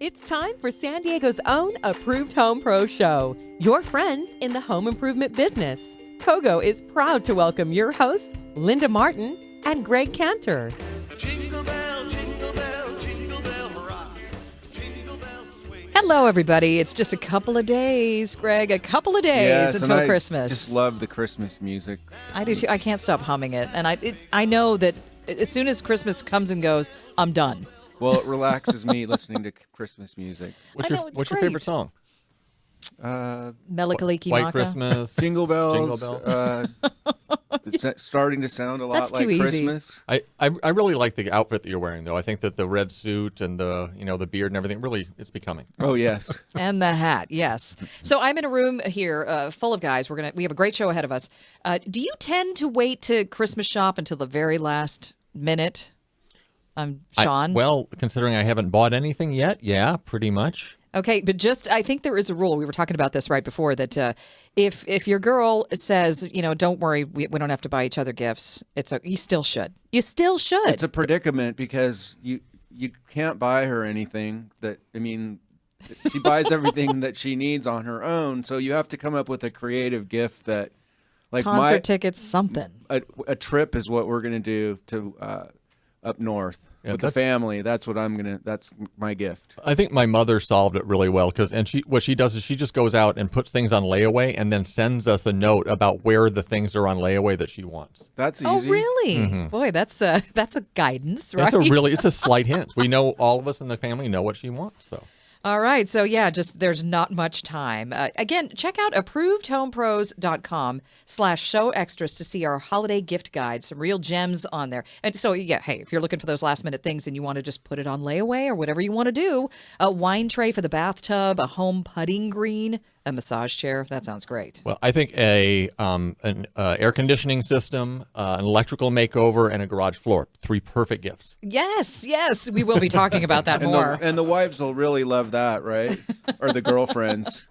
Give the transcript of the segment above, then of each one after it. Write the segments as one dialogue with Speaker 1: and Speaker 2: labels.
Speaker 1: It's time for San Diego's own Approved Home Pro Show, your friends in the home improvement business. Kogo is proud to welcome your hosts, Linda Martin and Greg Cantor.
Speaker 2: Jingle bell, jingle bell, jingle bell rock. Jingle bell swing.
Speaker 3: Hello, everybody. It's just a couple of days, Greg, a couple of days until Christmas.
Speaker 4: I just love the Christmas music.
Speaker 3: I do too. I can't stop humming it. And I know that as soon as Christmas comes and goes, I'm done.
Speaker 4: Well, it relaxes me listening to Christmas music.
Speaker 3: What's
Speaker 5: your favorite song?
Speaker 3: Melikaliki
Speaker 5: White
Speaker 3: Maka.
Speaker 5: Christmas.
Speaker 4: Jingle bells.
Speaker 5: Jingle bells.
Speaker 4: It's starting to sound a lot
Speaker 3: That's
Speaker 4: like
Speaker 3: too easy.
Speaker 4: Christmas.
Speaker 5: I really like the outfit that you're wearing, though. I think that the red suit and the beard and everything, really, it's becoming.
Speaker 4: Oh, yes.
Speaker 3: And the hat, yes. So I'm in a room here full of guys. We have a great show ahead of us. Do you tend to wait to Christmas shop until the very last minute? Sean?
Speaker 5: Well, considering I haven't bought anything yet, yeah, pretty much.
Speaker 3: Okay, but I think there is a rule. We were talking about this right before that if your girl says, don't worry, we don't have to buy each other gifts, you still should. You still should.
Speaker 4: It's a predicament because you can't buy her anything she buys everything that she needs on her own. So you have to come up with a creative gift that, like
Speaker 3: concert tickets, something.
Speaker 4: A trip is what we're going to do to up north with the family. That's my gift.
Speaker 5: I think my mother solved it really well what she does is she just goes out and puts things on layaway and then sends us a note about where the things are on layaway that she wants.
Speaker 4: That's easy.
Speaker 3: Oh, really?
Speaker 5: Mm-hmm.
Speaker 3: Boy, that's a guidance, right?
Speaker 5: It's a slight hint. We know, all of us in the family know what she wants, so.
Speaker 3: All right. So, there's not much time. Again, check out approvedhomepros.com/show extras to see our holiday gift guide, some real gems on there. And so, hey, if you're looking for those last minute things and you want to just put it on layaway or whatever you want to do, a wine tray for the bathtub, a home putting green, a massage chair. That sounds great.
Speaker 5: Well, I think an air conditioning system, an electrical makeover, and a garage floor. 3 perfect gifts.
Speaker 3: Yes. We will be talking about that more.
Speaker 4: And the wives will really love that, right? Or the girlfriends.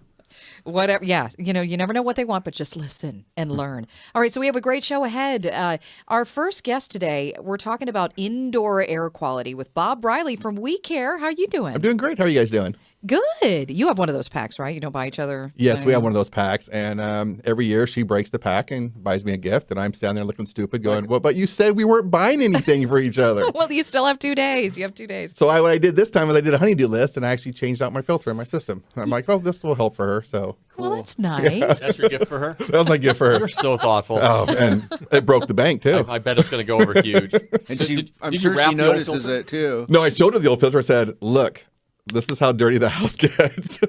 Speaker 3: Whatever, yeah. You never know what they want, but just listen and learn. All right, so we have a great show ahead. Our first guest today, we're talking about indoor air quality with Bob Riley from We Care. How are you doing?
Speaker 6: I'm doing great. How are you guys doing?
Speaker 3: Good. You have one of those packs, right? You don't buy each other?
Speaker 6: Yes, we have one of those packs, and every year she breaks the pack and buys me a gift, and I'm standing there looking stupid going, well, but you said we weren't buying anything for each other.
Speaker 3: Well, you still have 2 days. You have 2 days.
Speaker 6: So what I did this time was I did a honeydew list, and I actually changed out my filter in my system. I'm like, oh, this will help for her, so.
Speaker 3: Well, that's nice.
Speaker 5: That's your gift for her?
Speaker 6: That was my gift for her.
Speaker 5: You're so thoughtful.
Speaker 6: Oh, and it broke the bank, too.
Speaker 5: I bet it's going to go over huge.
Speaker 4: And I'm
Speaker 5: did
Speaker 4: sure
Speaker 5: you wrap
Speaker 4: she
Speaker 5: the old
Speaker 4: notices
Speaker 5: filter?
Speaker 4: it, too.
Speaker 6: No, I showed her the old filter and said, look, this is how dirty the house gets.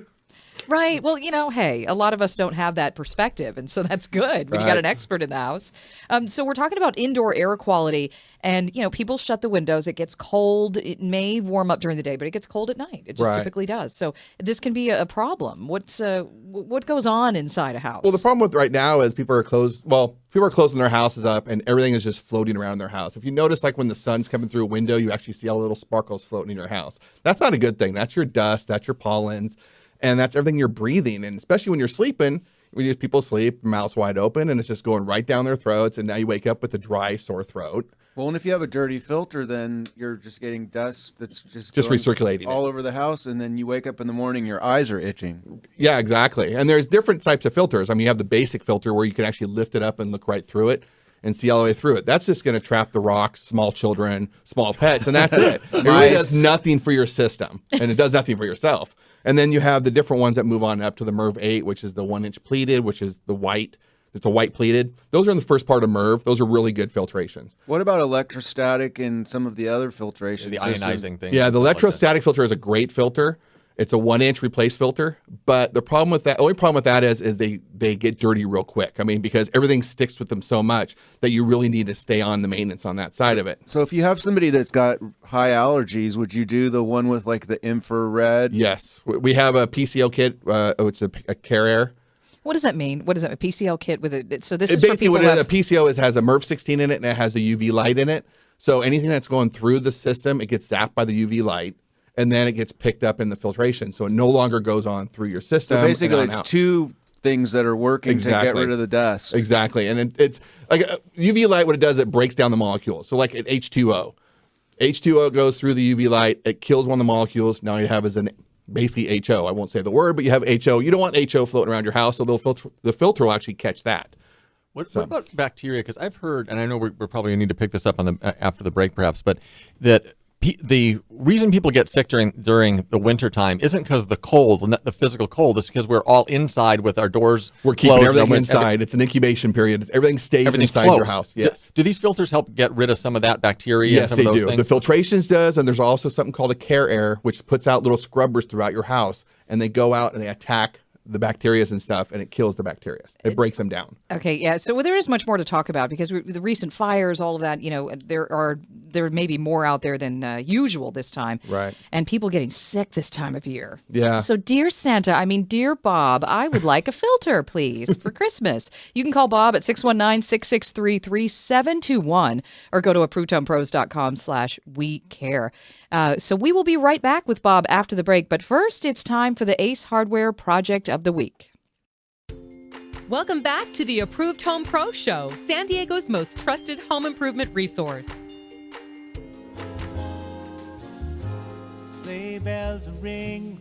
Speaker 3: Right. Well, hey, a lot of us don't have that perspective, and so that's good when you got an expert in the house. So we're talking about indoor air quality, and, people shut the windows. It gets cold. It may warm up during the day, but it gets cold at night. It just typically does. So this can be a problem. What goes on inside a house?
Speaker 6: Well, the problem with right now is people are closing their houses up and everything is just floating around their house. If you notice, like when the sun's coming through a window, you actually see all the little sparkles floating in your house. That's not a good thing. That's your dust. That's your pollens. And that's everything you're breathing. And especially when you're sleeping, people sleep, mouths wide open, and it's just going right down their throats. And now you wake up with a dry, sore throat.
Speaker 4: Well, and if you have a dirty filter, then you're just getting dust that's just
Speaker 6: recirculating
Speaker 4: all over the house. And then you wake up in the morning, your eyes are itching.
Speaker 6: Yeah, exactly. And there's different types of filters. I mean, you have the basic filter where you can actually lift it up and look right through it and see all the way through it. That's just going to trap the rocks, small children, small pets, and that's it. It really does nothing for your system, and it does nothing for yourself. And then you have the different ones that move on up to the MERV 8, which is the 1-inch pleated, which is the white. It's a white pleated. Those are in the first part of MERV. Those are really good filtrations.
Speaker 4: What about electrostatic and some of the other filtration
Speaker 5: The ionizing thing.
Speaker 6: Yeah, the electrostatic filter is a great filter. It's a 1-inch replace filter, but the problem with that, only problem with that is they get dirty real quick. I mean, because everything sticks with them so much that you really need to stay on the maintenance on that side of it.
Speaker 4: So if you have somebody that's got high allergies, would you do the one with like the infrared?
Speaker 6: Yes, we have a PCO kit. It's a Care Air.
Speaker 3: What does that mean? What is it? A PCO kit with it? So this is
Speaker 6: basically
Speaker 3: for people
Speaker 6: what a PCO is. Has a MERV 16 in it and it has the UV light in it. So anything that's going through the system, it gets zapped by the UV light. And then it gets picked up in the filtration. So it no longer goes on through your system.
Speaker 4: So basically it's two things that are working to get rid of the dust.
Speaker 6: Exactly. And it's like UV light, what it does, it breaks down the molecules. So like at H2O. H2O goes through the UV light. It kills one of the molecules. Now you have is an basically HO. I won't say the word, but you have HO. You don't want HO floating around your house, so the filter will actually catch that.
Speaker 5: What about bacteria? Because I've heard, and I know we're probably going to need to pick this up on after the break, perhaps, but that the reason people get sick during the winter time isn't because of the cold, the physical cold. It's because we're all inside with our doors.
Speaker 6: We're keeping
Speaker 5: closed,
Speaker 6: everything inside. It's an incubation period. Everything stays inside
Speaker 5: close.
Speaker 6: your house. Yes.
Speaker 5: Do these filters help get rid of some of that bacteria?
Speaker 6: Yes,
Speaker 5: and
Speaker 6: they
Speaker 5: some of those
Speaker 6: do.
Speaker 5: things?
Speaker 6: The filtrations does, and there's also something called a care air, which puts out little scrubbers throughout your house, and they go out and they attack the bacteria and stuff, and it kills the bacteria. It breaks them down.
Speaker 3: Okay, yeah. So there is much more to talk about because the recent fires, all of that. There may be more out there than usual this time,
Speaker 6: Right.
Speaker 3: And people getting sick this time of year.
Speaker 6: Yeah.
Speaker 3: So, dear dear Bob, I would like a filter, please, for Christmas. You can call Bob at 619-663-3721 or go to ApprovedHomePros.com/WeCare. So we will be right back with Bob after the break. But first, it's time for the Ace Hardware Project of the Week.
Speaker 1: Welcome back to the Approved Home Pro Show, San Diego's most trusted home improvement resource.
Speaker 2: Sleigh bells ring.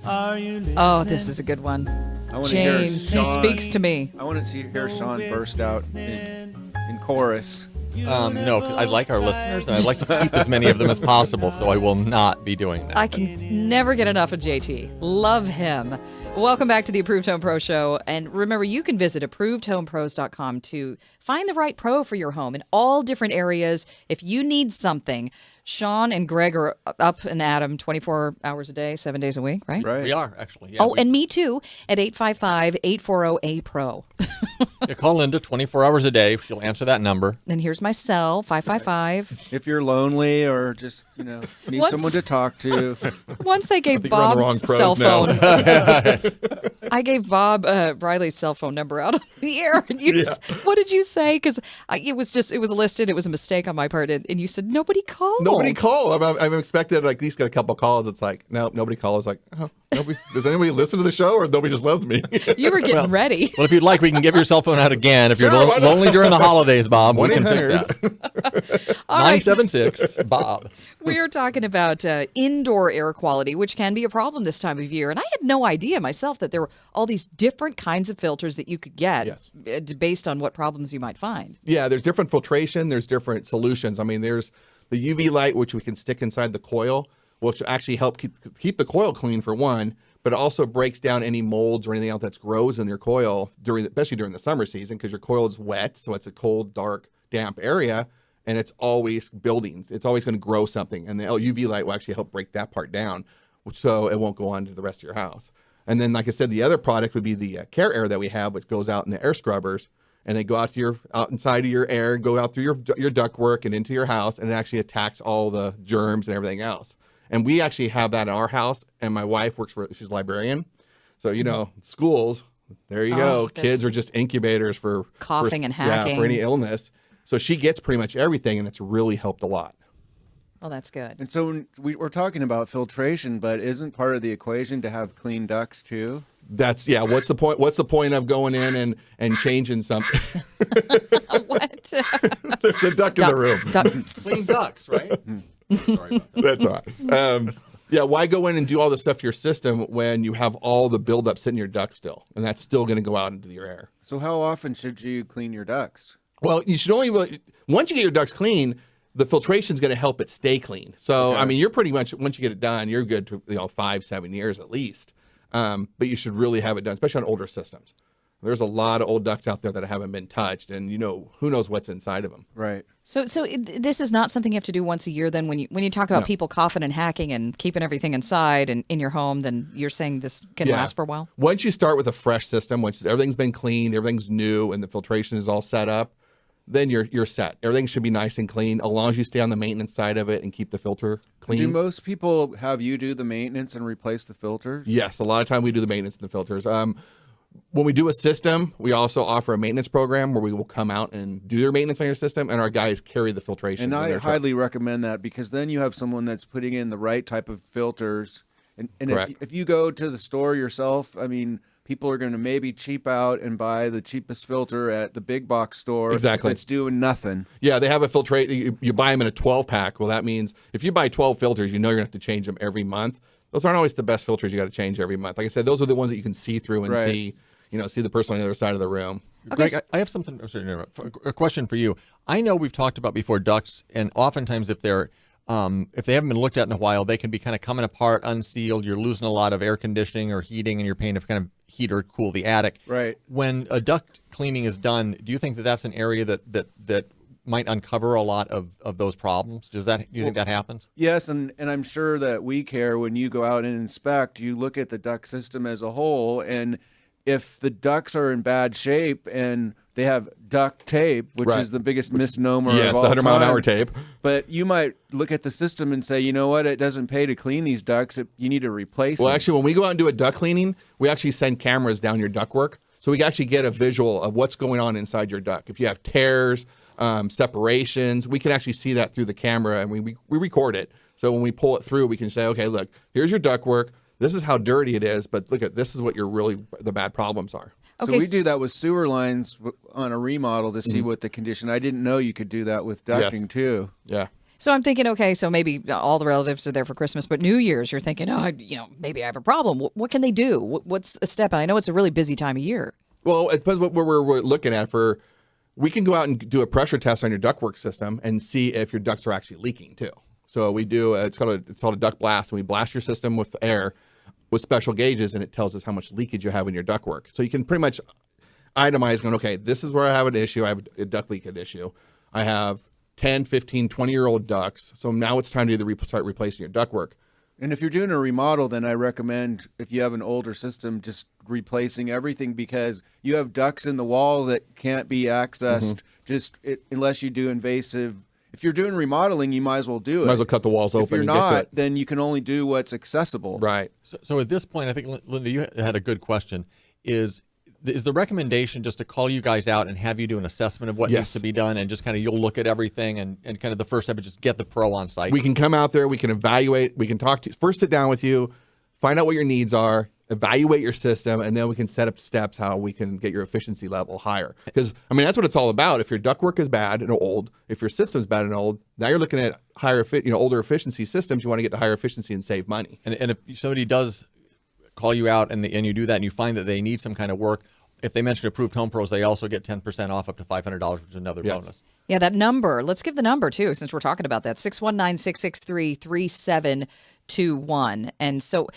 Speaker 2: Are you listening?
Speaker 3: Oh, this is a good one.
Speaker 4: I want to hear
Speaker 3: James, he
Speaker 4: Sean.
Speaker 3: speaks to me.
Speaker 4: I want to hear Sean burst out in chorus.
Speaker 5: No, 'cause I like our listeners, and I'd like to keep as many of them as possible, so I will not be doing that.
Speaker 3: I can never get enough of JT. Love him. Welcome back to the Approved Home Pro Show. And remember, you can visit ApprovedHomePros.com to find the right pro for your home in all different areas. If you need something, Sean and Greg are up and at 'em 24 hours a day, 7 days a week, right?
Speaker 4: Right.
Speaker 5: We are, actually. Yeah,
Speaker 3: Oh, and me too, at 855-840-A-PRO.
Speaker 5: You call Linda 24 hours a day. She'll answer that number.
Speaker 3: And here's my cell, 555.
Speaker 4: If you're lonely or just, need
Speaker 3: Once-
Speaker 4: someone to talk to.
Speaker 3: Once I gave
Speaker 6: we're on the wrong
Speaker 3: Bob's
Speaker 6: pros
Speaker 3: cell
Speaker 6: now.
Speaker 3: phone. I gave Bob Briley's cell phone number out on the air. And what did you say? Because it was listed. It was a mistake on my part. And you said, nobody called.
Speaker 6: Nobody called. I'm expected like at least get a couple calls. It's like, no, nobody called. It's like, oh, nobody. Does anybody listen to the show, or nobody just loves me?
Speaker 3: You were getting ready.
Speaker 5: Well, if you'd like, we can give your cell phone out again. If you're
Speaker 6: Sure, why not?
Speaker 5: lonely during the holidays, Bob, we can fix
Speaker 6: 1-800.
Speaker 5: that.
Speaker 3: All right.
Speaker 5: 976-BOB.
Speaker 3: We are talking about indoor air quality, which can be a problem this time of year. And I had no idea myself that there were all these different kinds of filters that you could get
Speaker 6: Yes.
Speaker 3: Based on what problems you might find.
Speaker 6: Yeah, there's different filtration. There's different solutions. I mean, there's the UV light, which we can stick inside the coil, which actually help keep the coil clean for one, but it also breaks down any molds or anything else that grows in your coil especially during the summer season, because your coil is wet, so it's a cold, dark, damp area, and it's always building. It's always going to grow something, and the UV light will actually help break that part down, so it won't go on to the rest of your house. And then, like I said, the other product would be the care air that we have, which goes out in the air scrubbers, and they go out inside of your air, go out through your ductwork and into your house, and it actually attacks all the germs and everything else. And we actually have that in our house, and my wife she's a librarian. So, schools, there you go. Kids are just incubators for
Speaker 3: Coughing and hacking.
Speaker 6: Yeah, for any illness. So she gets pretty much everything, and it's really helped a lot.
Speaker 3: Oh, that's good.
Speaker 4: And so we're talking about filtration, but isn't part of the equation to have clean ducts too?
Speaker 6: What's the point? What's the point of going in and changing something?
Speaker 3: What?
Speaker 6: There's a duck in the room.
Speaker 5: Clean ducks, right? Sorry about that.
Speaker 6: That's all right. Why go in and do all this stuff to your system when you have all the buildup sitting in your duct still, and that's still going to go out into your air?
Speaker 4: So how often should you clean your ducts?
Speaker 6: Well, you should only once you get your ducts clean, the filtration is going to help it stay clean. So,
Speaker 4: Okay.
Speaker 6: I mean, you're pretty much, once you get it done, you're good to 5-7 years at least. But you should really have it done, especially on older systems. There's a lot of old ducts out there that haven't been touched, and who knows what's inside of them.
Speaker 4: Right.
Speaker 3: So this is not something you have to do once a year. Then when you talk about people coughing and hacking and keeping everything inside and in your home, then you're saying this can last for a while.
Speaker 6: Once you start with a fresh system, once everything's been cleaned, everything's new, and the filtration is all set up, then you're set. Everything should be nice and clean, as long as you stay on the maintenance side of it and keep the filter clean.
Speaker 4: Do most people have you do the maintenance and replace the filters?
Speaker 6: Yes, a lot of time we do the maintenance and the filters. When we do a system, we also offer a maintenance program where we will come out and do their maintenance on your system, and our guys carry the filtration.
Speaker 4: And
Speaker 6: in
Speaker 4: I
Speaker 6: their truck.
Speaker 4: highly recommend that, because then you have someone that's putting in the right type of filters. And
Speaker 6: Correct.
Speaker 4: if you go to the store yourself, I mean, people are going to maybe cheap out and buy the cheapest filter at the big box store.
Speaker 6: Exactly.
Speaker 4: That's doing nothing.
Speaker 6: Yeah, they have a filtrate. You buy them in a 12-pack. Well, that means if you buy 12 filters, you're going to have to change them every month. those aren't always the best filters you got to change every month. Like I said, those are the ones that you can see through and
Speaker 4: Right.
Speaker 6: see the person on the other side of the room.
Speaker 3: Okay,
Speaker 5: Greg, I have something. I'm sorry to interrupt. A question for you. I know we've talked about before ducts, and oftentimes if they haven't been looked at in a while, they can be kind of coming apart, unsealed. You're losing a lot of air conditioning or heating, and you're paying to kind of heat or cool the attic.
Speaker 4: Right.
Speaker 5: When a duct cleaning is done, do you think that that's an area that might uncover a lot of those problems? Do you think that happens?
Speaker 4: Yes, and I'm sure that we care when you go out and inspect, you look at the duct system as a whole, and if the ducts are in bad shape and they have duct tape, which
Speaker 6: Right.
Speaker 4: is the biggest misnomer
Speaker 6: Yes,
Speaker 4: of
Speaker 6: the
Speaker 4: all
Speaker 6: 100-mile-an-hour
Speaker 4: time,
Speaker 6: tape.
Speaker 4: But you might look at the system and say, you know what, it doesn't pay to clean these ducts. You need to replace
Speaker 6: Well,
Speaker 4: them.
Speaker 6: actually, when we go out and do a duct cleaning, we actually send cameras down your ductwork, so we can actually get a visual of what's going on inside your duct. If you have tears, separations, we can actually see that through the camera, and we record it. So when we pull it through, we can say, okay, look, here's your ductwork. This is how dirty it is, but look at this is what the bad problems are.
Speaker 4: So
Speaker 3: Okay,
Speaker 4: we do that with sewer lines on a remodel to see what the condition. I didn't know you could do that with ducting
Speaker 6: Yes.
Speaker 4: too.
Speaker 6: Yeah.
Speaker 3: So I'm thinking, okay, so maybe all the relatives are there for Christmas, but New Year's, you're thinking, maybe I have a problem. What can they do? What's a step? And I know it's a really busy time of year.
Speaker 6: Well, it depends what we're looking at. We can go out and do a pressure test on your ductwork system and see if your ducts are actually leaking too. So we do it's called a duct blast, and we blast your system with air with special gauges, and it tells us how much leakage you have in your ductwork. So you can pretty much itemize going, okay, this is where I have an issue. I have a duct leakage issue. I have 10, 15, 20-year-old ducts. So now it's time to either start replacing your ductwork.
Speaker 4: And if you're doing a remodel, then I recommend, if you have an older system, just replacing everything, because you have ducts in the wall that can't be accessed unless you do invasive. If you're doing remodeling, you might as well do it.
Speaker 6: Might as well cut the walls
Speaker 4: If
Speaker 6: open
Speaker 4: you're
Speaker 6: and get to
Speaker 4: not,
Speaker 6: it.
Speaker 4: then you can only do what's accessible.
Speaker 6: Right.
Speaker 5: So at this point, I think, Linda, you had a good question. Is the recommendation just to call you guys out and have you do an assessment of what
Speaker 6: Yes.
Speaker 5: needs to be done, and just kind of you'll look at everything, and kind of the first step is just get the pro on site?
Speaker 6: We can come out there, we can evaluate, we can talk to you. First, sit down with you, find out what your needs are, evaluate your system, and then we can set up steps how we can get your efficiency level higher. Because, I mean, that's what it's all about. If your ductwork is bad and old, if your system's bad and old, now you're looking at older efficiency systems. You want to get to higher efficiency and save money.
Speaker 5: And if somebody does call you out and you do that, and you find that they need some kind of work, if they mention Approved Home Pros, they also get 10% off up to $500, which is another
Speaker 6: Yes.
Speaker 5: bonus.
Speaker 3: Yeah, that number. Let's give the number, too, since we're talking about that. 619-663-3721. And so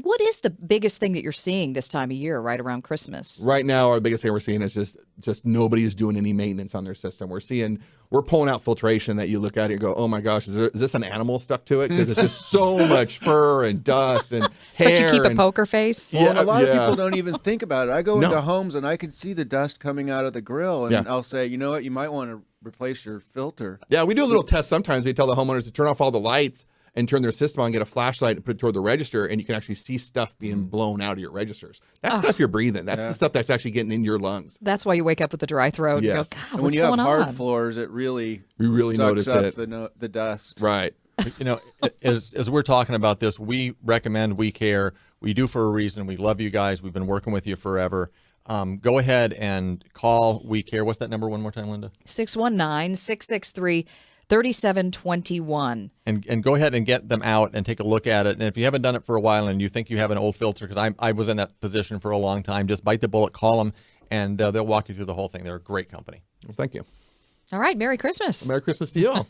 Speaker 3: what is the biggest thing that you're seeing this time of year, right around Christmas?
Speaker 6: Right now, our biggest thing we're seeing is just nobody is doing any maintenance on their system. We're pulling out filtration that you look at it and go, oh my gosh, is this an animal stuck to it? Because it's just so much fur and dust and hair.
Speaker 3: But you keep a
Speaker 6: and-
Speaker 3: poker face?
Speaker 4: Well, and a lot of
Speaker 6: Yeah.
Speaker 4: people don't even think about it. I go
Speaker 6: No.
Speaker 4: into homes and I can see the dust coming out of the grill, and
Speaker 6: Yeah.
Speaker 4: I'll say, you know what, you might want to replace your filter.
Speaker 6: Yeah, we do a little test sometimes. We tell the homeowners to turn off all the lights and turn their system on, get a flashlight and put it toward the register, and you can actually see stuff being blown out of your registers. That's stuff you're breathing. That's the stuff that's actually getting in your lungs.
Speaker 3: That's why you wake up with a dry throat
Speaker 6: Yes.
Speaker 3: and go,
Speaker 4: And
Speaker 3: God,
Speaker 4: when
Speaker 3: what's
Speaker 4: you have
Speaker 3: going
Speaker 4: hard
Speaker 3: on?
Speaker 4: floors, it really
Speaker 6: really
Speaker 4: sucks
Speaker 6: notice
Speaker 4: up
Speaker 6: it.
Speaker 4: the dust.
Speaker 6: Right.
Speaker 5: You know, as we're talking about this, we recommend, we care, we do for a reason. We love you guys. We've been working with you forever. Go ahead and call We Care. What's that number one more time, Linda?
Speaker 3: 619-663-3721.
Speaker 5: And go ahead and get them out and take a look at it. And if you haven't done it for a while and you think you have an old filter, because I was in that position for a long time, just bite the bullet, call them, and they'll walk you through the whole thing. They're a great company.
Speaker 6: Well, thank you.
Speaker 3: All right, Merry Christmas.
Speaker 6: Merry Christmas to you all.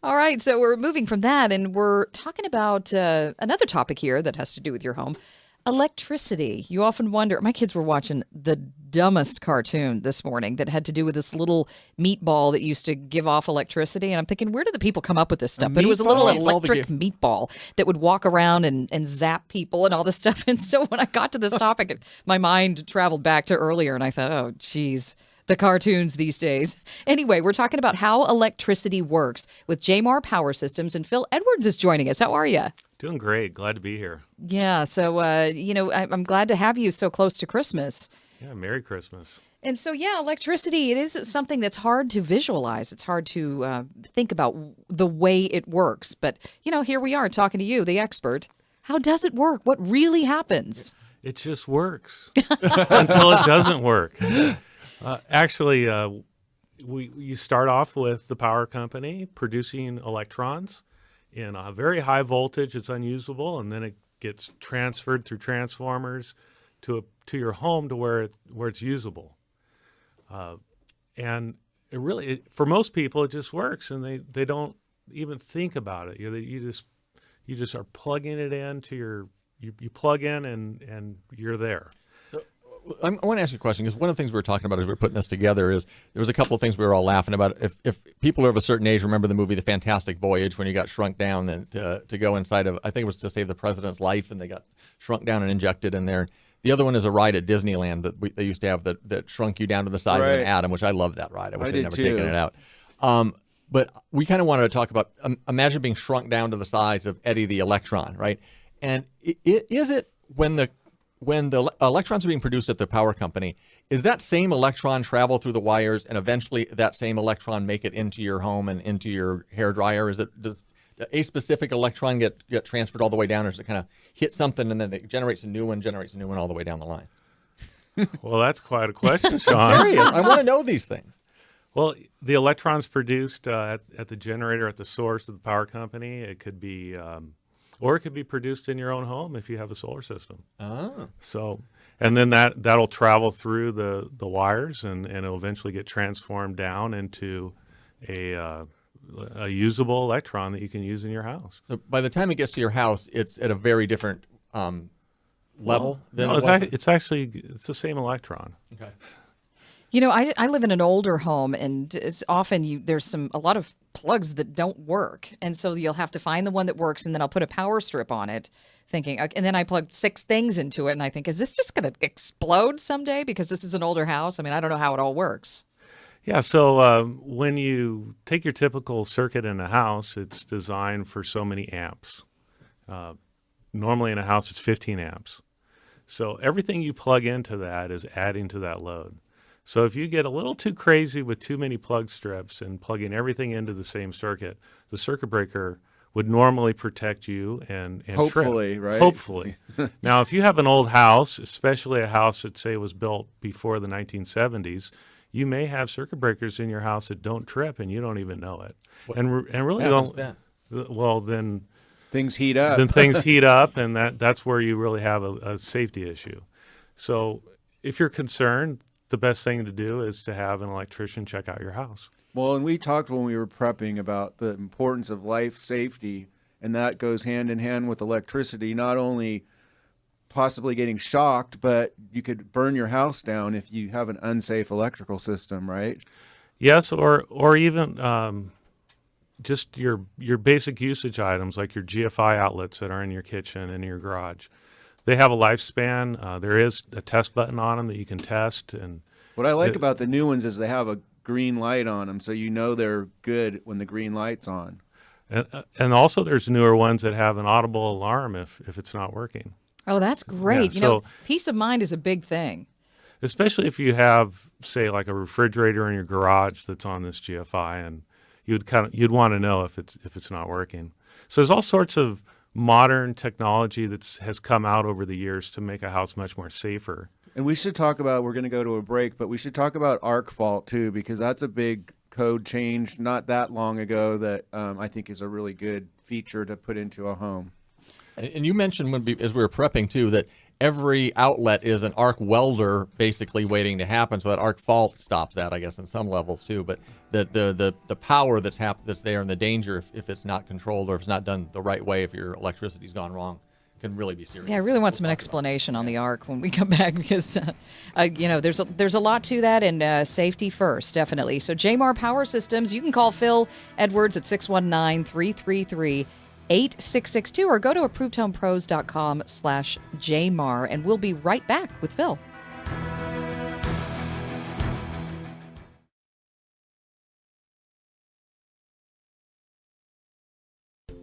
Speaker 3: All right, so we're moving from that, and we're talking about another topic here that has to do with your home. Electricity. You often wonder, my kids were watching the dumbest cartoon this morning that had to do with this little meatball that used to give off electricity. And I'm thinking, where did the people come up with this stuff? But it was a little
Speaker 5: meatball?
Speaker 3: electric meatball that would walk around and zap people and all this stuff. And so when I got to this topic, my mind traveled back to earlier and I thought, oh, geez. The cartoons these days. Anyway, we're talking about how electricity works with Jamar Power Systems, and Phil Edwards is joining us. How are you?
Speaker 7: Doing great. Glad to be here.
Speaker 3: Yeah, so, I'm glad to have you so close to Christmas.
Speaker 7: Yeah, Merry Christmas.
Speaker 3: And so, yeah, electricity, it is something that's hard to visualize. It's hard to think about the way it works. But, here we are talking to you, the expert. How does it work? What really happens?
Speaker 7: It just works until it doesn't work. Actually, you start off with the power company producing electrons, in a very high voltage, it's unusable, and then it gets transferred through transformers to your home to where it's usable. And it really, for most people, it just works, and they don't even think about it. You just are plugging it into you plug in and you're there.
Speaker 5: I want to ask you a question, because one of the things we were talking about as we were putting this together is there was a couple of things we were all laughing about. If people are of a certain age remember the movie The Fantastic Voyage, when you got shrunk down and to go inside of, I think it was to save the president's life, and they got shrunk down and injected in there. The other one is a ride at Disneyland that they used to have that shrunk you down to the size of an atom, which I love that ride. I wish I'd never taken it out. But we kind of wanted to talk about, imagine being shrunk down to the size of Eddie the Electron, right? And is it when the electrons are being produced at the power company, is that same electron travel through the wires and eventually that same electron make it into your home and into your hairdryer? Does a specific electron get transferred all the way down, or does it kind of hit something and then it generates a new one all the way down the line?
Speaker 7: Well, that's quite a question, Sean.
Speaker 5: There he is. I want to know these things.
Speaker 7: Well, the electrons produced at the generator at the source of the power company, it could be, or it could be produced in your own home if you have a solar system.
Speaker 5: Oh.
Speaker 7: So, and then that'll travel through the wires and it'll eventually get transformed down into a usable electron that you can use in your house.
Speaker 5: So by the time it gets to your house, it's at a very different level than
Speaker 7: No,
Speaker 5: it was?
Speaker 7: it's the same electron.
Speaker 5: Okay.
Speaker 3: You know, I live in an older home, and it's often there's a lot of plugs that don't work, and so you'll have to find the one that works, and then I'll put a power strip on it, thinking, and then I plug 6 things into it, and I think, is this just going to explode someday because this is an older house? I mean, I don't know how it all works.
Speaker 7: Yeah, so when you take your typical circuit in a house, it's designed for so many amps. Normally in a house, it's 15 amps. So everything you plug into that is adding to that load. So if you get a little too crazy with too many plug strips and plugging everything into the same circuit, the circuit breaker would normally protect you and
Speaker 4: Hopefully,
Speaker 7: trip.
Speaker 4: right?
Speaker 7: Hopefully. Now, if you have an old house, especially a house that, say, was built before the 1970s, you may have circuit breakers in your house that don't trip and you don't even know it. And really don't. Well, then
Speaker 4: things heat up.
Speaker 7: Then things heat up, and that's where you really have a safety issue. So if you're concerned, the best thing to do is to have an electrician check out your house.
Speaker 4: Well, and we talked when we were prepping about the importance of life safety, and that goes hand in hand with electricity, not only possibly getting shocked, but you could burn your house down if you have an unsafe electrical system, right?
Speaker 7: Yes, or even just your basic usage items like your GFI outlets that are in your kitchen and in your garage. They have a lifespan. There is a test button on them that you can test. And
Speaker 4: what I like about the new ones is they have a green light on them, so you know they're good when the green light's on.
Speaker 7: And also there's newer ones that have an audible alarm if it's not working.
Speaker 3: Oh, that's great.
Speaker 7: Yeah,
Speaker 3: you know, peace of mind is a big thing.
Speaker 7: Especially if you have, say, like a refrigerator in your garage that's on this GFI, and you'd want to know if it's not working. So there's all sorts of modern technology has come out over the years to make a house much more safer.
Speaker 4: And we should talk about, we're going to go to a break, but we should talk about arc fault too, because that's a big code change not that long ago that I think is a really good feature to put into a home.
Speaker 5: And you mentioned as we were prepping too that every outlet is an arc welder basically waiting to happen, so that arc fault stops that, I guess, in some levels too. But the power that's there and the danger if it's not controlled or if it's not done the right way, if your electricity's gone wrong, can really be serious.
Speaker 3: Yeah, I really want some explanation on the arc when we come back because you know there's a lot to that, and safety first, definitely. So Jamar Power Systems, you can call Phil Edwards at 619-333-8662 or go to approvedhomepros.com/Jamar, and we'll be right back with Phil.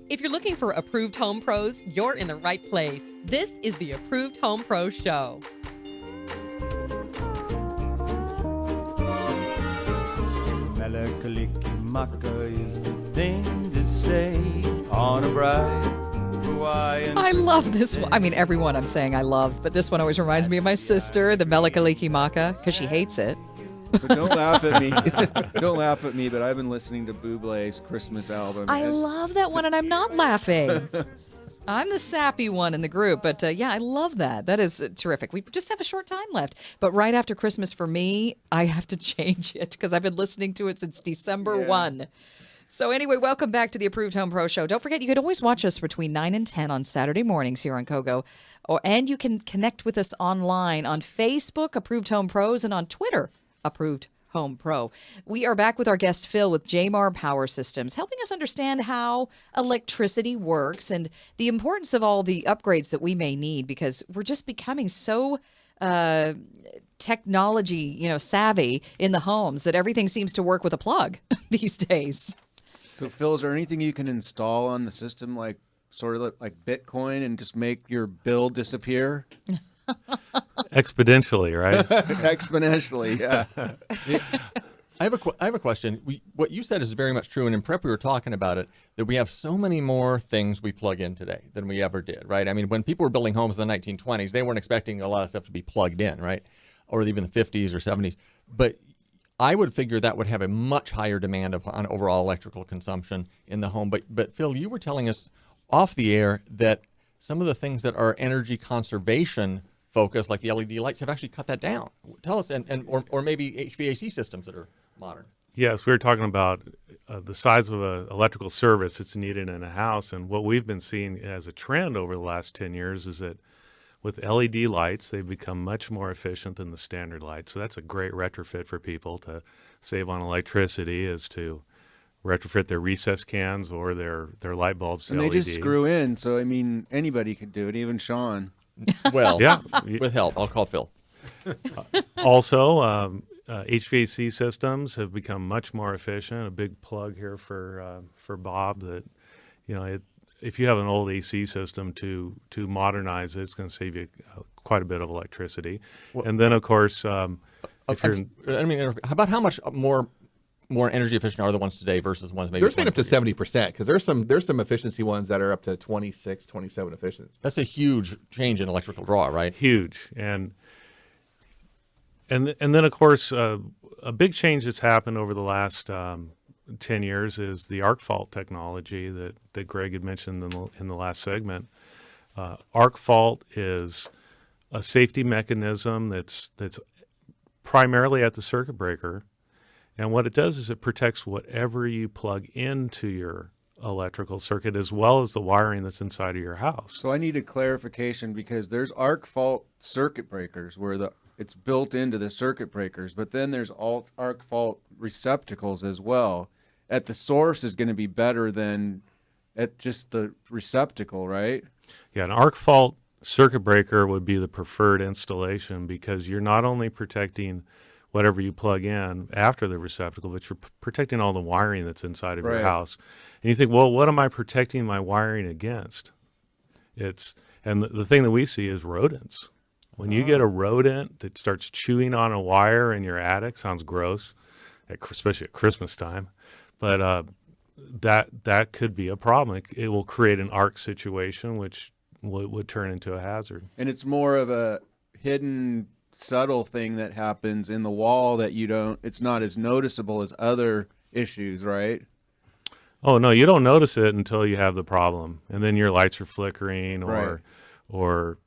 Speaker 1: If you're looking for approved home pros, you're in the right place. This is the Approved Home Pro Show.
Speaker 2: Melakalikimaka is the thing to say on a bright Hawaiian.
Speaker 3: I love this one. I mean, every one I'm saying I love, but this one always reminds me of my sister, the Melikaliki Maka, because she hates it.
Speaker 4: But don't laugh at me. Don't laugh at me, but I've been listening to Bublé's Christmas album.
Speaker 3: I love that one, and I'm not laughing. I'm the sappy one in the group, but yeah, I love that. That is terrific. We just have a short time left, but right after Christmas for me, I have to change it because I've been listening to it since December 1. So anyway, welcome back to the Approved Home Pro Show. Don't forget, you can always watch us between 9 and 10 on Saturday mornings here on Kogo, and you can connect with us online on Facebook, Approved Home Pros, and on Twitter, Approved Home Pro. We are back with our guest Phil with Jamar Power Systems, helping us understand how electricity works and the importance of all the upgrades that we may need, because we're just becoming so technology, savvy in the homes that everything seems to work with a plug these days.
Speaker 4: So, Phil, is there anything you can install on the system, like sort of like Bitcoin, and just make your bill disappear?
Speaker 7: Exponentially, right?
Speaker 4: Exponentially, yeah.
Speaker 5: I have a question. What you said is very much true, and in prep we were talking about it, that we have so many more things we plug in today than we ever did, right? I mean, when people were building homes in the 1920s, they weren't expecting a lot of stuff to be plugged in, right? Or even the 50s or 70s. But I would figure that would have a much higher demand on overall electrical consumption in the home. But Phil, you were telling us off the air that some of the things that are energy conservation focused, like the LED lights, have actually cut that down. Tell us, or maybe HVAC systems that are modern.
Speaker 7: Yes, we were talking about the size of an electrical service that's needed in a house, and what we've been seeing as a trend over the last 10 years is that with LED lights, they've become much more efficient than the standard lights. So that's a great retrofit for people to save on electricity, is to retrofit their recess cans or their light bulbs to
Speaker 4: And
Speaker 7: LED.
Speaker 4: they just screw in, so I mean, anybody could do it, even Sean.
Speaker 5: Well,
Speaker 7: Yeah.
Speaker 5: with help. I'll call Phil.
Speaker 7: Also, HVAC systems have become much more efficient. A big plug here for Bob that, if you have an old AC system to modernize it, it's going to save you quite a bit of electricity. And then, of course, if you're
Speaker 5: how about how much more energy efficient are the ones today versus ones maybe?
Speaker 6: They're saying up to 70% because there's some efficiency ones that are up to 26, 27 efficiency.
Speaker 5: That's a huge change in electrical draw, right?
Speaker 7: huge. And then, of course, a big change that's happened over the last 10 years is the arc fault technology that Greg had mentioned in the last segment. Arc fault is a safety mechanism that's primarily at the circuit breaker. And what it does is it protects whatever you plug into your electrical circuit as well as the wiring that's inside of your house.
Speaker 4: So I need a clarification because there's arc fault circuit breakers where it's built into the circuit breakers, but then there's arc fault receptacles as well. At the source is going to be better than at just the receptacle, right?
Speaker 7: Yeah, an arc fault circuit breaker would be the preferred installation because you're not only protecting whatever you plug in after the receptacle, but you're protecting all the wiring that's inside of your
Speaker 4: Right.
Speaker 7: house. And you think, well, what am I protecting my wiring against? And the thing that we see is rodents. When you get a rodent that starts chewing on a wire in your attic, sounds gross, especially at Christmas time, but that could be a problem. It will create an arc situation, which would turn into a hazard.
Speaker 4: And it's more of a hidden, subtle thing that happens in the wall that it's not as noticeable as other issues, right?
Speaker 7: Oh, no, you don't notice it until you have the problem. And then your lights are flickering
Speaker 4: Right.
Speaker 7: or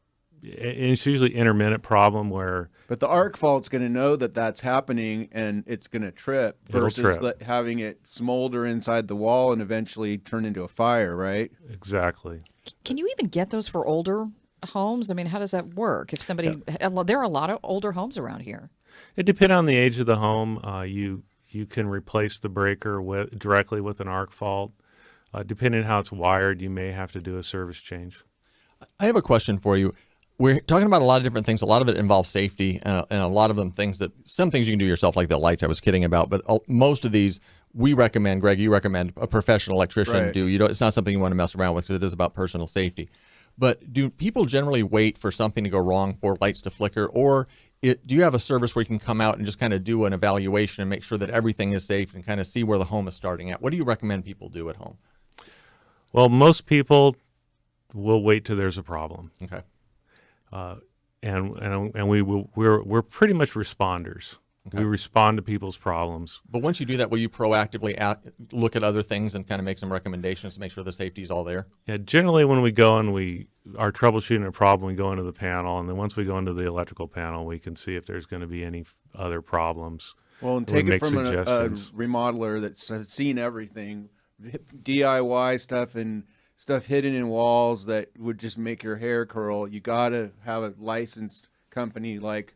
Speaker 7: and it's usually intermittent problem where
Speaker 4: But the arc fault's going to know that that's happening and it's going to trip
Speaker 7: It'll
Speaker 4: versus
Speaker 7: trip.
Speaker 4: having it smolder inside the wall and eventually turn into a fire, right?
Speaker 7: exactly.
Speaker 3: Can you even get those for older homes? I mean, how does that work? If somebody, there are a lot of older homes around here.
Speaker 7: It depends on the age of the home. You can replace the breaker directly with an arc fault. Depending on how it's wired, you may have to do a service change.
Speaker 5: I have a question for you. We're talking about a lot of different things. A lot of it involves safety, and a lot of them some things you can do yourself, like the lights I was kidding about. But most of these, we recommend, Greg, you recommend a professional electrician
Speaker 4: Right.
Speaker 5: do. It's not something you want to mess around with because it is about personal safety. But do people generally wait for something to go wrong for lights to flicker, or do you have a service where you can come out and just kind of do an evaluation and make sure that everything is safe and kind of see where the home is starting at? What do you recommend people do at home?
Speaker 7: Well, most people will wait till there's a problem.
Speaker 5: Okay.
Speaker 7: And we're pretty much responders. We respond to people's problems.
Speaker 5: But once you do that, will you proactively look at other things and kind of make some recommendations to make sure the safety is all there?
Speaker 7: Yeah, generally when we go and we are troubleshooting a problem, we go into the panel, and then once we go into the electrical panel, we can see if there's going to be any other problems.
Speaker 4: Well, and
Speaker 7: We
Speaker 4: take it
Speaker 7: make
Speaker 4: from a
Speaker 7: suggestions.
Speaker 4: remodeler that's seen everything, DIY stuff and stuff hidden in walls that would just make your hair curl. You got to have a licensed company like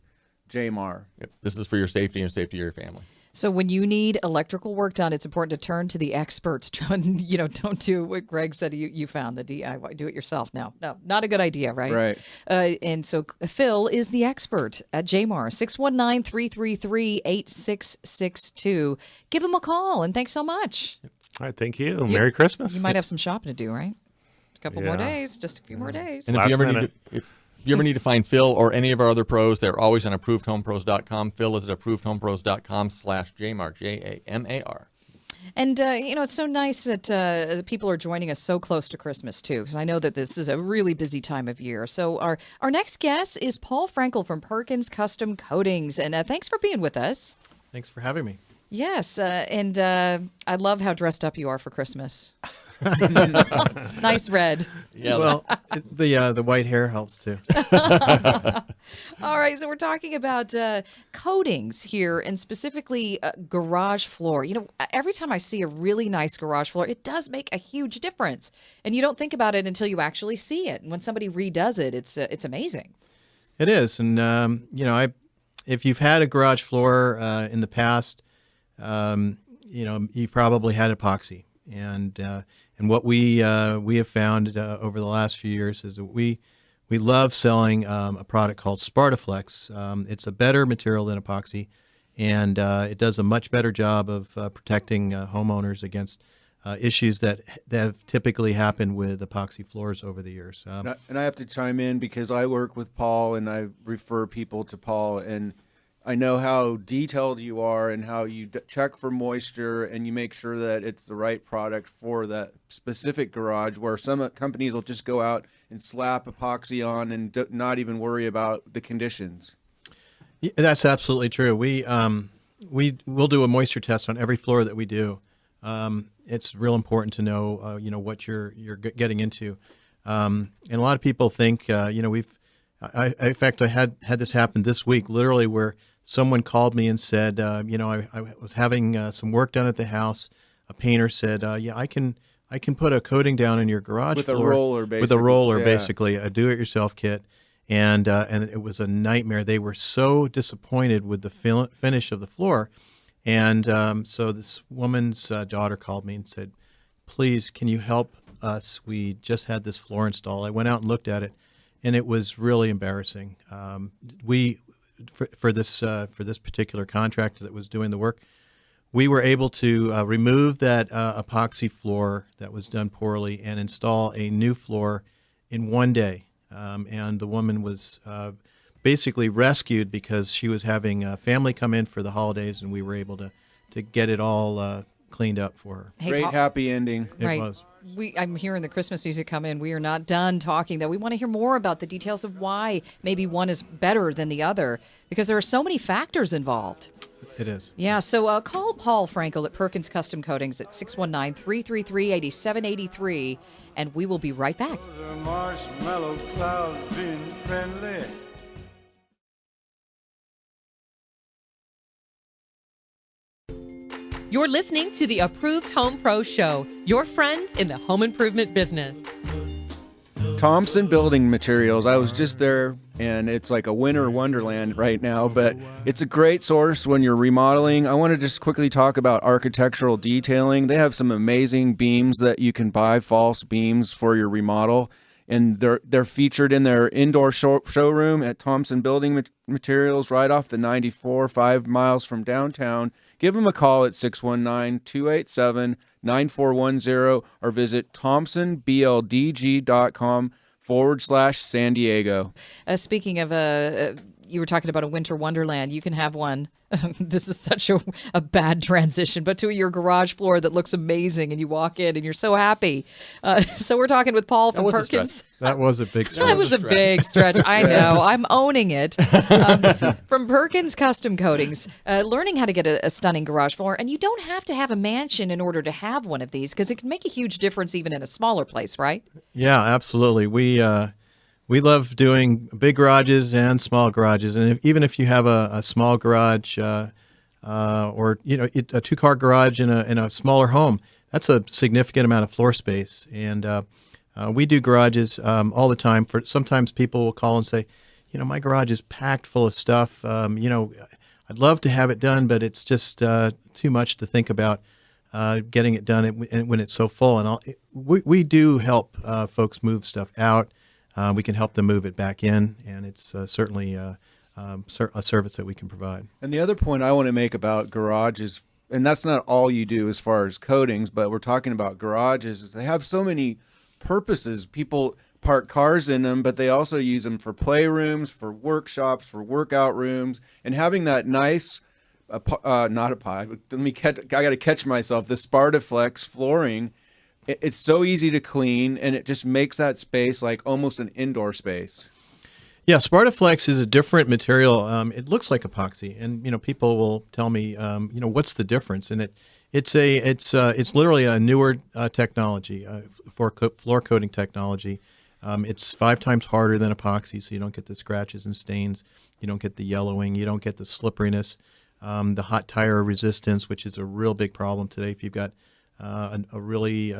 Speaker 4: Jamar.
Speaker 5: Yep. This is for your safety and safety of your family.
Speaker 3: So when you need electrical work done, it's important to turn to the experts. Don't do what Greg said you found, the DIY, do it yourself. No, not a good idea, right?
Speaker 4: Right.
Speaker 3: And so Phil is the expert at Jamar, 619-333-8662. Give him a call, and thanks so much.
Speaker 7: All right, thank you. Merry Christmas.
Speaker 3: You might have some shopping to do, right? A couple more
Speaker 7: Yeah.
Speaker 3: days, just a few more days.
Speaker 5: And if
Speaker 7: Last
Speaker 5: you ever
Speaker 7: minute.
Speaker 5: if you ever need to find Phil or any of our other pros, they're always on ApprovedHomePros.com. Phil is at ApprovedHomePros.com/Jamar, Jamar.
Speaker 3: And, it's so nice that people are joining us so close to Christmas, too, because I know that this is a really busy time of year. So our next guest is Paul Frankel from Perkins Custom Coatings. And thanks for being with us.
Speaker 8: Thanks for having me.
Speaker 3: Yes, and I love how dressed up you are for Christmas. Nice red.
Speaker 5: Yeah.
Speaker 8: Well, the white hair helps too.
Speaker 3: All right, so we're talking about coatings here, and specifically garage floor. Every time I see a really nice garage floor, it does make a huge difference, and you don't think about it until you actually see it. And when somebody redoes it, it's amazing.
Speaker 8: It is, and if you've had a garage floor in the past, you probably had epoxy, and what we have found over the last few years is that we love selling a product called Spartaflex. It's a better material than epoxy, and it does a much better job of protecting homeowners against issues that have typically happened with epoxy floors over the years.
Speaker 4: And I have to chime in because I work with Paul and I refer people to Paul, and I know how detailed you are and how you check for moisture and you make sure that it's the right product for that specific garage, where some companies will just go out and slap epoxy on and not even worry about the conditions.
Speaker 8: Yeah, that's absolutely true. We'll do a moisture test on every floor that we do. It's real important to know what you're getting into, and a lot of people think in fact I had this happen this week, literally, where someone called me and said, I was having some work done at the house. A painter said, I can put a coating down in your garage
Speaker 4: With a
Speaker 8: floor
Speaker 4: roller,
Speaker 8: with a roller,
Speaker 4: yeah.
Speaker 8: basically, a do-it-yourself kit. And it was a nightmare. They were so disappointed with the finish of the floor. And so this woman's daughter called me and said, please, can you help us? We just had this floor installed. I went out and looked at it, and it was really embarrassing. For this particular contractor that was doing the work, we were able to remove that epoxy floor that was done poorly and install a new floor in one day. And the woman was basically rescued because she was having a family come in for the holidays, and we were able to get it all cleaned up for her.
Speaker 3: Hey,
Speaker 4: Great
Speaker 3: Paul-
Speaker 4: happy ending.
Speaker 8: It
Speaker 3: Right.
Speaker 8: was.
Speaker 3: I'm hearing the Christmas music come in. We are not done talking, though. We want to hear more about the details of why maybe one is better than the other, because there are so many factors involved.
Speaker 8: It is.
Speaker 3: Yeah, so call Paul Frankel at Perkins Custom Coatings at 619-333-8783, and we will be right back.
Speaker 2: The marshmallow clouds been friendly.
Speaker 1: You're listening to the Approved Home Pro Show, your friends in the home improvement business.
Speaker 4: Thompson Building Materials. I was just there, and it's like a winter wonderland right now, but it's a great source when you're remodeling. I want to just quickly talk about architectural detailing. They have some amazing beams that you can buy, false beams for your remodel, and they're featured in their indoor showroom at Thompson Building Materials right off the 94, 5 miles from downtown. Give them a call at 619-287-9410 or visit thompsonbldg.com/San Diego.
Speaker 3: Speaking of you were talking about a winter wonderland. You can have one. This is such a bad transition, but to your garage floor that looks amazing, and you walk in and you're so happy. So we're talking with Paul from
Speaker 5: was a
Speaker 3: Perkins.
Speaker 8: That was a big stretch.
Speaker 3: That was a big stretch. I know. I'm owning it. From Perkins Custom Coatings, learning how to get a stunning garage floor. And you don't have to have a mansion in order to have one of these, because it can make a huge difference even in a smaller place, right?
Speaker 8: Yeah, absolutely. We love doing big garages and small garages, and even if you have a small garage or a two-car garage in a smaller home, that's a significant amount of floor space. And we do garages all the time. Sometimes people will call and say, my garage is packed full of stuff. I'd love to have it done, but it's just too much to think about getting it done when it's so full. And we do help folks move stuff out. We can help them move it back in, and it's certainly a service that we can provide.
Speaker 4: And the other point I want to make about garages, and that's not all you do as far as coatings, but we're talking about garages, is they have so many purposes. People park cars in them, but they also use them for playrooms, for workshops, for workout rooms, and having that nice, not a pie, but I got to catch myself, the Spartaflex flooring. It's so easy to clean, and it just makes that space like almost an indoor space.
Speaker 8: Yeah, Spartaflex is a different material. It looks like epoxy, and people will tell me, what's the difference? And it's literally a newer technology for floor coating technology. It's 5 times harder than epoxy, so you don't get the scratches and stains, you don't get the yellowing, you don't get the slipperiness, the hot tire resistance, which is a real big problem today if you've got a really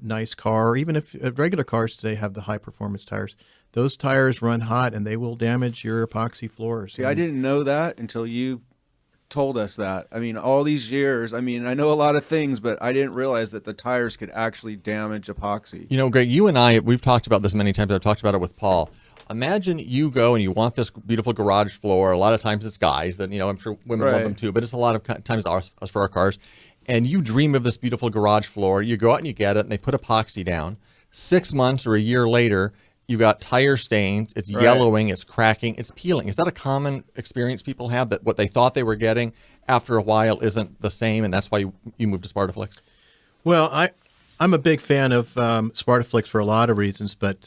Speaker 8: nice car, or even if regular cars today have the high performance tires. Those tires run hot and they will damage your epoxy floors.
Speaker 4: See, I didn't know that until you told us that. I mean, all these years, I know a lot of things, but I didn't realize that the tires could actually damage epoxy.
Speaker 5: Greg, you and I, we've talked about this many times. I've talked about it with Paul. Imagine you go and you want this beautiful garage floor. A lot of times it's guys that, I'm sure women love them too, but it's a lot of times us for our cars. And you dream of this beautiful garage floor. You go out and you get it, and they put epoxy down. 6 months or a year later, you got tire stains. It's yellowing. It's cracking. It's peeling. Is that a common experience people have, that what they thought they were getting after a while isn't the same, and that's why you moved to Spartaflex?
Speaker 8: Well, I'm a big fan of Spartaflex for a lot of reasons, but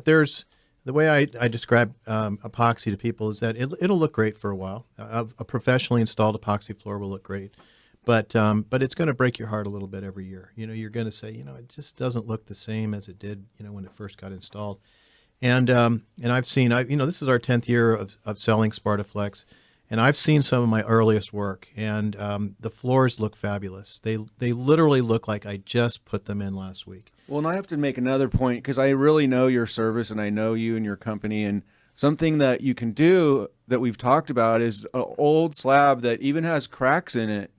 Speaker 8: there's the way I describe epoxy to people is that it'll look great for a while. A professionally installed epoxy floor will look great. But it's going to break your heart a little bit every year. You're going to say, it just doesn't look the same as it did, when it first got installed. And I've seen, this is our 10th year of selling Spartaflex, and I've seen some of my earliest work, and the floors look fabulous. They literally look like I just put them in last week.
Speaker 4: Well, and I have to make another point, because I really know your service, and I know you and your company, and something that you can do that we've talked about is an old slab that even has cracks in it.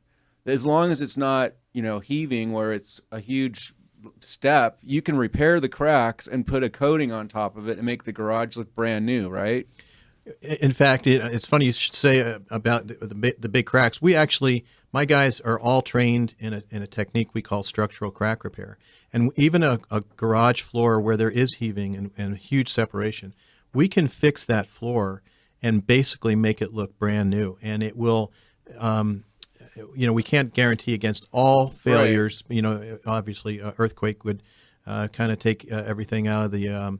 Speaker 4: As long as it's not, heaving where it's a huge step, you can repair the cracks and put a coating on top of it and make the garage look brand new, right?
Speaker 8: In fact, it's funny you should say about the big cracks. My guys are all trained in a technique we call structural crack repair. And even a garage floor where there is heaving and huge separation, we can fix that floor and basically make it look brand new. And it will... we can't guarantee against all failures. Right. Obviously, earthquake would kind of take everything out of the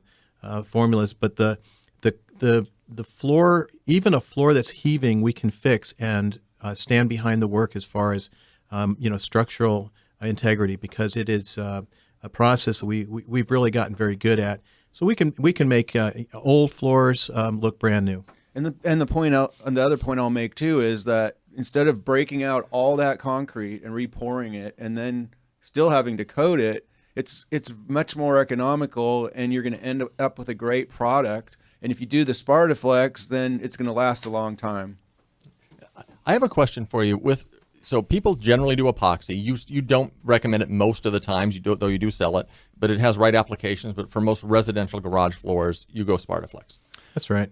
Speaker 8: formulas. But the floor, even a floor that's heaving, we can fix and stand behind the work as far as structural integrity, because it is a process that we've really gotten very good at. So we can make old floors look brand new.
Speaker 4: And the other point I'll make too is that instead of breaking out all that concrete and repouring it and then still having to coat it, it's much more economical, and you're going to end up with a great product. And if you do the Spartaflex, then it's going to last a long time.
Speaker 5: I have a question for you. So people generally do epoxy. You don't recommend it most of the times, though you do sell it, but it has right applications. But for most residential garage floors, you go Spartaflex.
Speaker 8: That's right.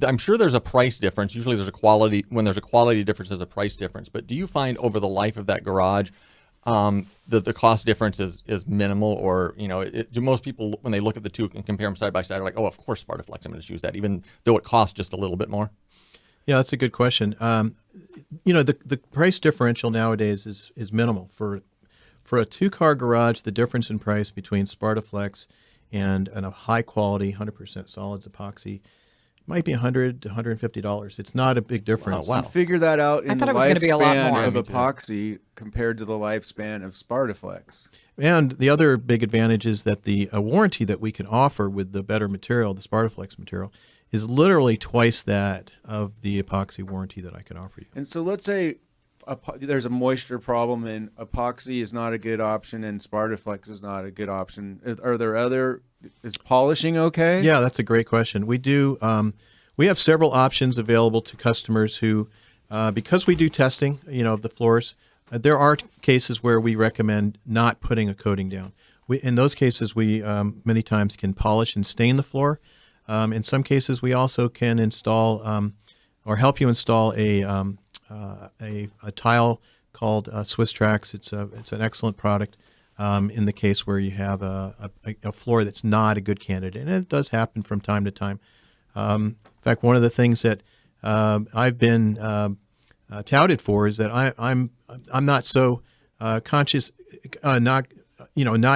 Speaker 5: I'm sure there's a price difference. Usually when there's a quality difference, there's a price difference. But do you find over the life of that garage, the cost difference is minimal, or do most people, when they look at the two and compare them side by side, are like, oh, of course Spartaflex, I'm going to choose that, even though it costs just a little bit more?
Speaker 8: Yeah, that's a good question. The price differential nowadays is minimal. For a two-car garage, the difference in price between Spartaflex and a high-quality 100% solids epoxy might be $100 to $150. It's not a big difference.
Speaker 5: Wow.
Speaker 4: You figure that out in
Speaker 3: thought
Speaker 4: the
Speaker 3: it was gonna be a lot
Speaker 4: lifespan
Speaker 3: more.
Speaker 4: of epoxy compared to the lifespan of Spartaflex.
Speaker 8: And the other big advantage is that the warranty that we can offer with the better material, the Spartaflex material, is literally twice that of the epoxy warranty that I can offer you.
Speaker 4: And so let's say there's a moisture problem and epoxy is not a good option and Spartaflex is not a good option. Are there is polishing okay?
Speaker 8: Yeah, that's a great question. We do. We have several options available to customers who, because we do testing, of the floors. There are cases where we recommend not putting a coating down. In those cases, we many times can polish and stain the floor. In some cases, we also can install or help you install a tile called Swiss Trax. It's an excellent product in the case where you have a floor that's not a good candidate, and it does happen from time to time. In fact, one of the things that I've been touted for is that I'm not so conscious, not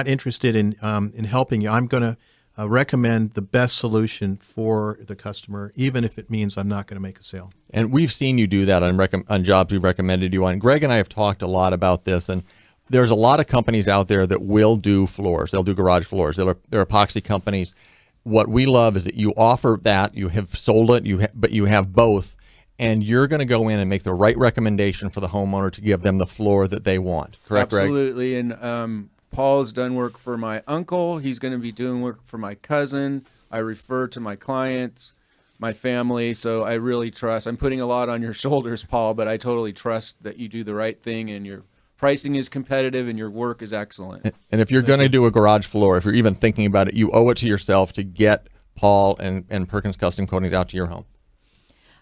Speaker 8: interested in helping you. I'm going to recommend the best solution for the customer, even if it means I'm not going to make a sale.
Speaker 5: And we've seen you do that on jobs we've recommended you on. Greg and I have talked a lot about this, and there's a lot of companies out there that will do floors. They'll do garage floors. They're epoxy companies. What we love is that you offer that. You have sold it, but you have both, and you're going to go in and make the right recommendation for the homeowner to give them the floor that they want. Correct, Greg?
Speaker 4: Absolutely. And Paul has done work for my uncle. He's going to be doing work for my cousin. I refer to my clients, my family, so I really trust. I'm putting a lot on your shoulders, Paul, but I totally trust that you do the right thing and your pricing is competitive and your work is excellent.
Speaker 5: And if you're going to do a garage floor, if you're even thinking about it, you owe it to yourself to get Paul and Perkins Custom Coatings out to your home.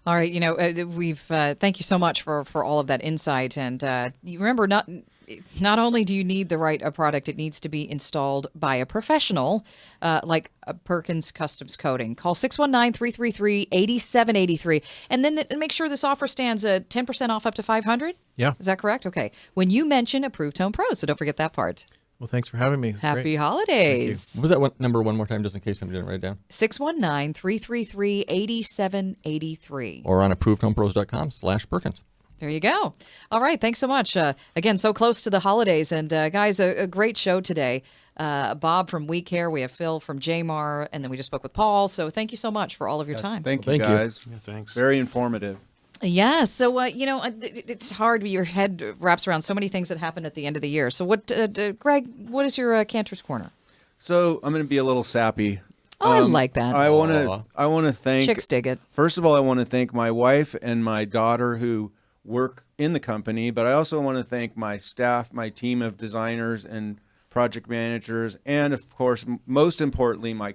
Speaker 3: All right, we've thank you so much for all of that insight, and you remember not only do you need the right product, it needs to be installed by a professional like a Perkins Customs Coating. Call 619-333-8783, and then make sure this offer stands 10% off up to $500.
Speaker 8: Yeah,
Speaker 3: is that correct? Okay, when you mention Approved Home Pros, so don't forget that part.
Speaker 8: Well, thanks for having me.
Speaker 3: Happy holidays.
Speaker 5: What was that number one more time, just in case somebody didn't write it down?
Speaker 3: 619-333-8783.
Speaker 5: Or on approvedhomepros.com/Perkins.
Speaker 3: There you go. All right. Thanks so much. Again, so close to the holidays. And guys, a great show today. Bob from We Care. We have Phil from Jamar. And then we just spoke with Paul. So thank you so much for all of your time.
Speaker 4: Thank you,
Speaker 6: Thank you.
Speaker 4: guys.
Speaker 7: Yeah, thanks.
Speaker 4: Very informative.
Speaker 3: Yeah. So, it's hard. Your head wraps around so many things that happen at the end of the year. So Greg, what is your Cantor's Corner?
Speaker 4: So I'm going to be a little sappy.
Speaker 3: Oh, I like that.
Speaker 4: I want to thank.
Speaker 3: Chicks dig it.
Speaker 4: First of all, I want to thank my wife and my daughter who work in the company, but I also want to thank my staff, my team of designers and project managers, and of course, most importantly, my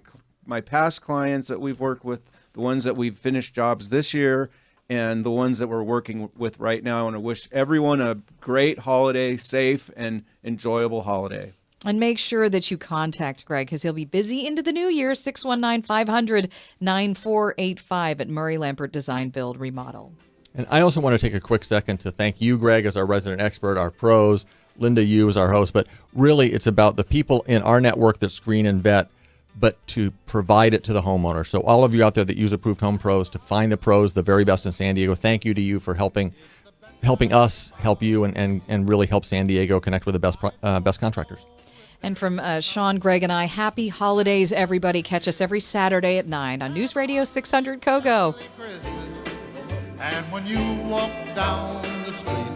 Speaker 4: past clients that we've worked with, the ones that we've finished jobs this year, and the ones that we're working with right now. I want to wish everyone a great holiday, safe and enjoyable holiday.
Speaker 3: And make sure that you contact Greg because he'll be busy into the new year. 619-500-9485 at Murray Lampert Design Build Remodel.
Speaker 5: And I also want to take a quick second to thank you, Greg, as our resident expert, our pros, Linda, you as our host. But really, it's about the people in our network that screen and vet, but to provide it to the homeowner. So all of you out there that use Approved Home Pros, to find the pros, the very best in San Diego, thank you to you for helping us help you and really help San Diego connect with the best contractors.
Speaker 3: And from Sean, Greg, and I, happy holidays, everybody. Catch us every Saturday at 9 on News Radio 600 KOGO.
Speaker 2: Christmas. And when you walk down the street,